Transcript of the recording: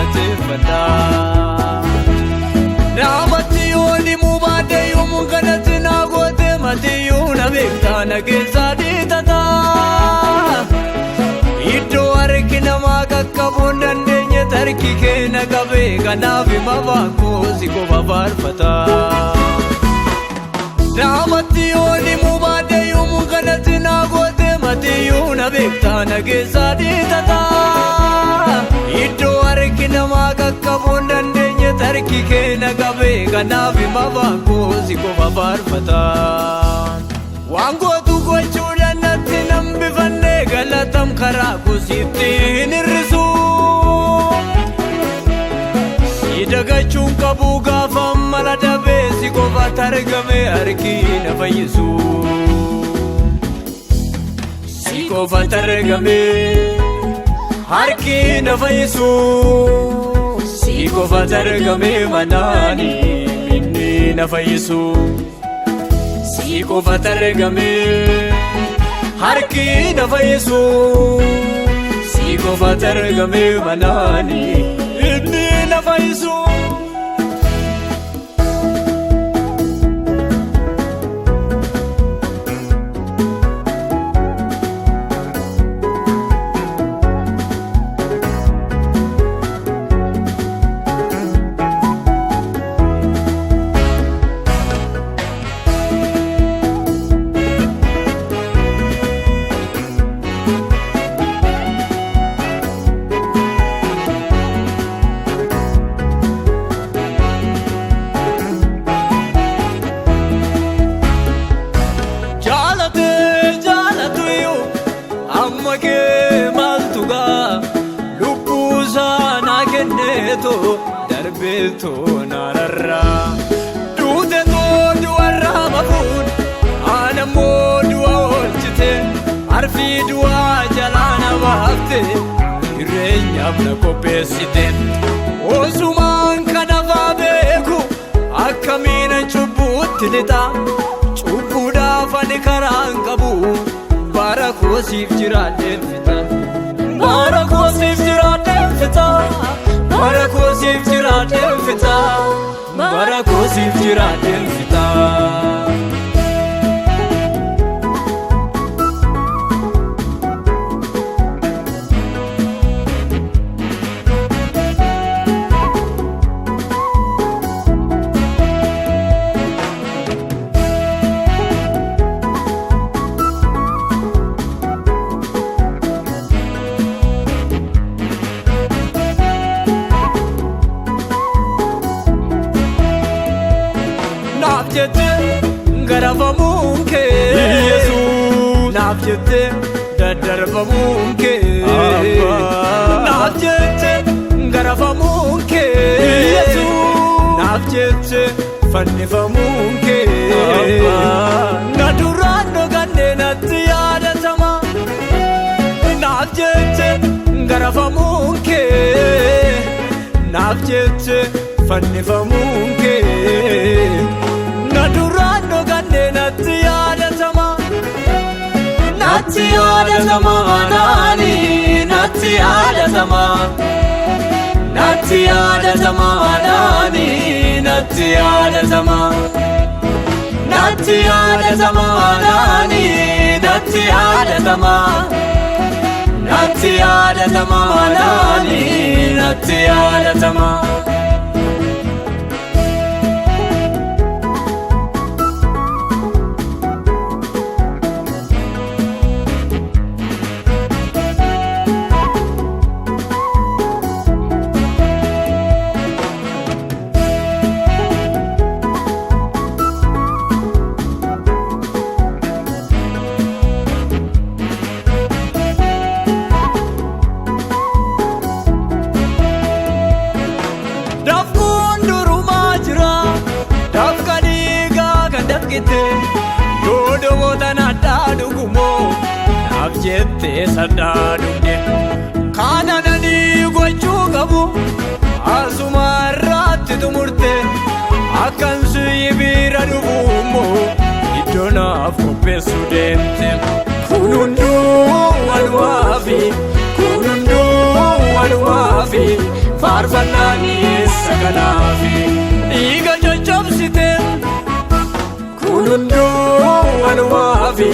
galateeffadha. Naamatti mubaadde yommuu kanatti na goote matiyyuu na beektaa na keessaa dhiitata. Iddoo harki namaa qaqqabuu hin dandeenye tarki kee na qabee kanaaf hima baakoo si qofa faarfata. Naamatti mubaadde yommuu kanatti na goote matiyyuu na beektaa na keessaa dhiitata. Iddoo harki namaa qaqqabuu hin dandeenye tarki kee na qabee kanaaf hima baakoo si qofa faarfata. Waan gootu gochuudhaan natti nan bifannee galatam karaa kusiitti hin hir'isu. Si dagachuun qabu gaafa mala dabee si qofaatti argame harki na fayyisu. Si qofaatti argame harki na fayyisu. Si qofaatti argame manaani inni na fayyisu. Si qofaatti argame harki na fayyisu. Si qofaatti argame manaani inni na fayyisu. Darbeeto nararraa duuteeto du'arraa bafuun aanammoo du'a oolchite arfii du'aa jalaa na baafte jireenyaaf na qopheessite. Osumaan kanafaa beeku akkamiin cubbuutti lixa cubbuudhaaf ani karaan qabu bara koosiif jiraadheen fixa. Bara koosiif jiraadheen fixa. Bara koosiif jiraadheen fixa. Bara koosiif jiraadheen fixa. Naaf jette garafamuun kee Yesuus. Naaf jette daddarbamuun kee naaf jette garafamuun kee Yesuus. Naaf jette fannifamuun kee na duraan dhokannee natti yaadatama. Naaf jette garafamuun kee naaf jette fannifamuun kee na duraan dhokannee natti yaadatama. Natti yaadatama naani natti yaadatama. Natti yaadatama naani natti yaadatama. Natti yaadatama naani natti yaadatama. Natti yaadatama naani natti yaadatama. Dodoota nadhaa dhugumoo naaf jettee sadhaa dhugde kana nanii gochuu qabu asuma irratti xumurte akkan sibiira dhugumoo iddoo naaf qopheessu deemte. Kun hunduu walumaa fi kun hunduu walumaa fi faarfannaa dhiyeessa kanaafi dhiiga caccabsite kun hunduu walumaafi